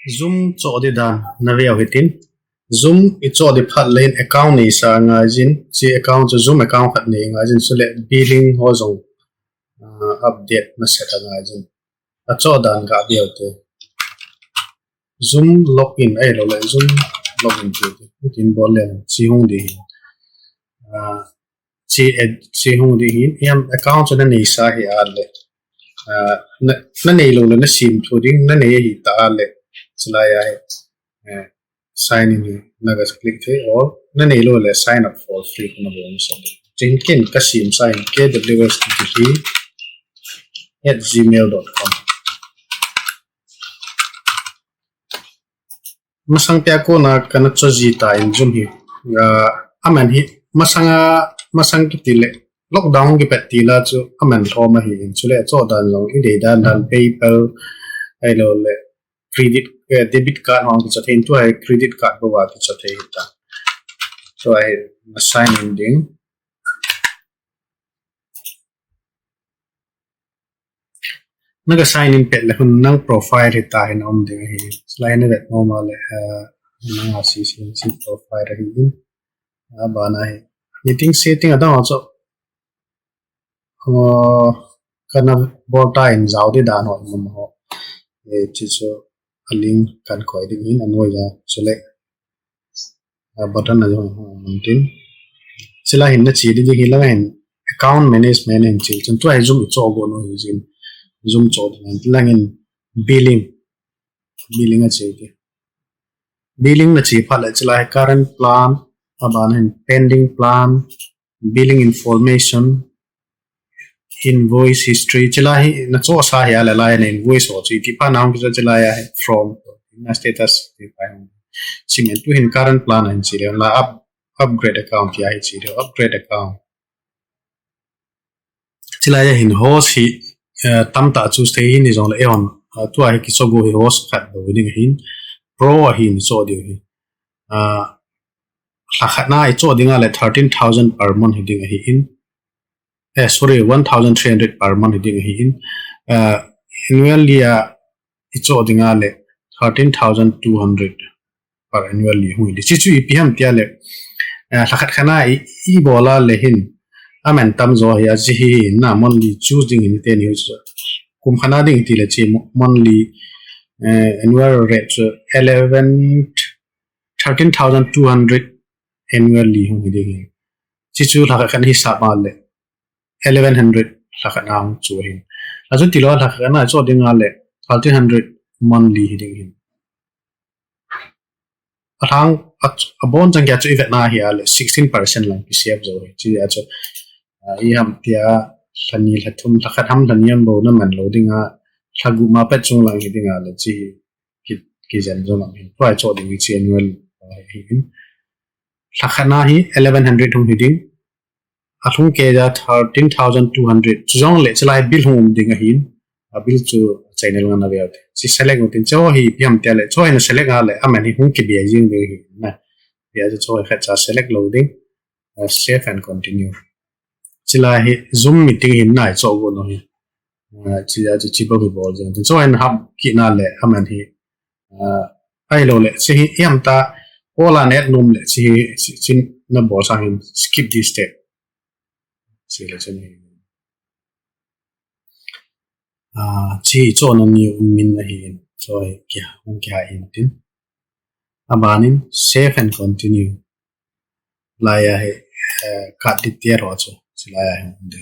Zoom cho de dan na veo hitin Zoom I cho de phat lein account ni sa nga jin chi account cho Zoom account khat ni nga jin sule billing ho zong update na set nga jin a cho dan ga veo te Zoom login ai lo le Zoom login te tin bol le chi hung di chi hung di hin yam account cho na ni sa hi a le na nei lo le na sim thu ding na nei hi ta le chilaya hai sign in nagas click the or na nei lo le sign up for free na bon so chin kin ka sim sign kwstp@gmail.com masang pya ko na kana choji ta in zoom hi aman hi masang ki tile lockdown ki peti la chu aman thoma hi in chule cho dan long I de dan PayPal ai lo le credit debit card hong ki chathe tu ai credit card bo wa ki chathe ta so I sign in ding naga sign in pet le hun nang profile hi ta hin om ding hi slide ne normal nang si profile hi in bana hi meeting setting ada also kana borta in zau de dan ho mum ho chi so aling kan koi ding in anoi ja select button na jo tin sila hin na chi di hi la hin account management and chil chun tu ai zoom cho go no hin zoom cho lang in billing a chi di billing na chi phala chila current plan aban hin pending plan billing information invoice history chila hi na cho sa hi ala la in invoice ho chi ti pa naum ki chila ya from na status ti pa sing to hin current plan and chi la upgrade account ya hi chi upgrade account chila ya hin host hi tam ta chu stay hi ni jong la on tu ai ki so go hi host khat do ding hin pro hi ni so di hi la khat na I cho dinga le 13,000 per month hi ding hi in sorry 1,300 per month ding hi in annually icho dinga le 13,200 per annually hui di chu ipm tia le lakhat khana I bola le hin amen tam zo ya ji hi na monthly choosing in ten use kum khana ding ti le chi monthly annual rate 13,200 annually hui di chi chu lakhat khan hi sa ma le 1100 lakana ang chuhin aso tilo lakana cho dinga le 1300 monthly hiding hin athang abon jangya chu ivet na hi ale 16% lang pcf zo chi ya cho I ham tia thani lathum lakhatham thanian bo na man loadinga thagu ma pe chung lang hidinga le chi ki jan zo lang hin try cho ding chi annual hin lakhana hi 1100 hum hiding athung ke ja 13,200 chong le chalai bill hum ding a hin a bill chu channel ngana ve ate si select utin cho hi piam te le cho in select a le amani hum ki bi jing de hi na ya cho kha cha select loading save and continue chila hi zoom meeting hin nai cho go no hi chi ya chi ba bi bol jing cho in hub ki na le aman hi ai lo le chi hi yam ta ola net num le chi na bo sa hin skip this step selection chi cho na ni min na hin so kya hong kya in tin abanin save and continue la ya hai kat dit tiar ho cho la ya hai de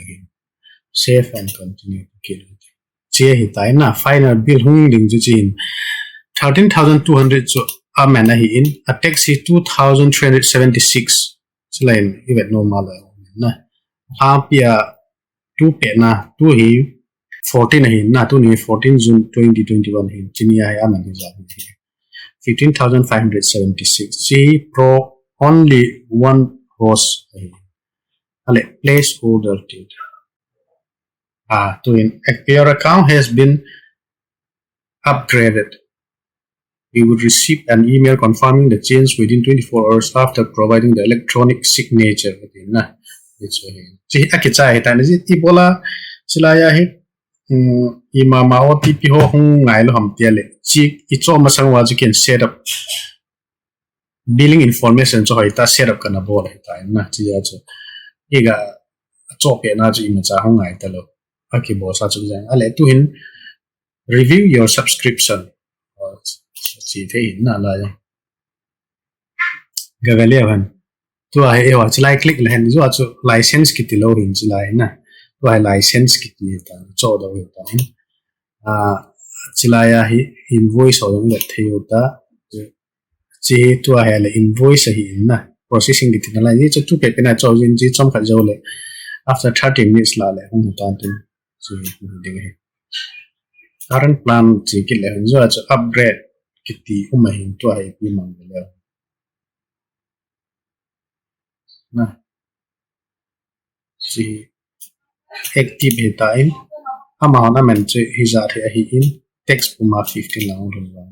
save and continue ki chi hi tai na final bill hung ding chu chin 13,200 cho aman na hi in a taxi 2,376 chilain event normal na Apia 2 pe na 2 hi 14 hi na 2 ni 14 June 2021 hi chinia ya man hi 15,576 C pro only one host ale place order date to in your account has been upgraded you would receive an email confirming the change within 24 hours after providing the electronic signature na it's chi akicha hi ta ni ti bola chila ya hi ima ma OTP ho hung ngai lo ham tiale chi icho ma sangwa ju can set up billing information cho hoita set up kana bol heta na chi ya cho iga cho pe na ju ima cha hung ngai ta lo aki bo sa chu jang ale tu hin review your subscription chi the hin na la ga ga le han tu a he wa chi lai click le hen ju a chu license ki ti lo hin chi lai na tu a license ki ti ta cho do ta hin a chi lai ya hi invoice ho le theu ta chi tu a he le invoice hi na processing ki ti na la ni chu tu pe pe na cho jin ji chom kha jo le after 30 minutes la le hung ta tin chi ding he current plan chi ki le jo chu upgrade ki ti uma hin tu a he pi mang le na chi active he ta in amount amen che hi za the hi in text puma 15 lang ron wa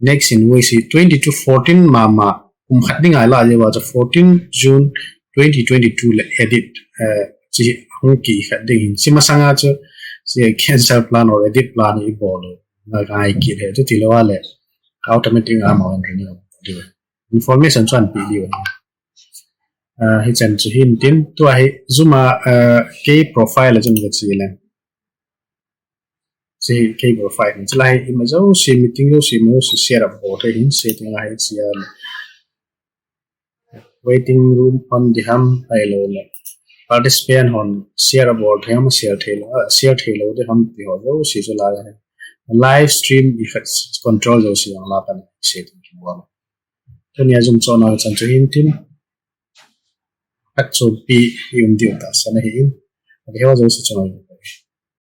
next invoice 20 to 14 mama khat ding ai la je wa 14 June 2022 le edit chi hung ki khat ding hin sima sanga chu si cancel plan or edit plan I bolo na gai ki he to ti lo wa le automatic amount renew information chan pi li wa hi chan chu hin tin to hi zuma ke profile jun ga chi le si ke profile ni lai ima zo si meeting yo si mo si share up board hin setting ai si waiting room on the ham ai lo le participant on share board ham share thelo de ham ti ho zo si zo la hai live stream effects control zo si ang la kan setting ki wa to nia zum cho na chan chu hin tin at so pi yum diu ta sa na hin he wa zo si cho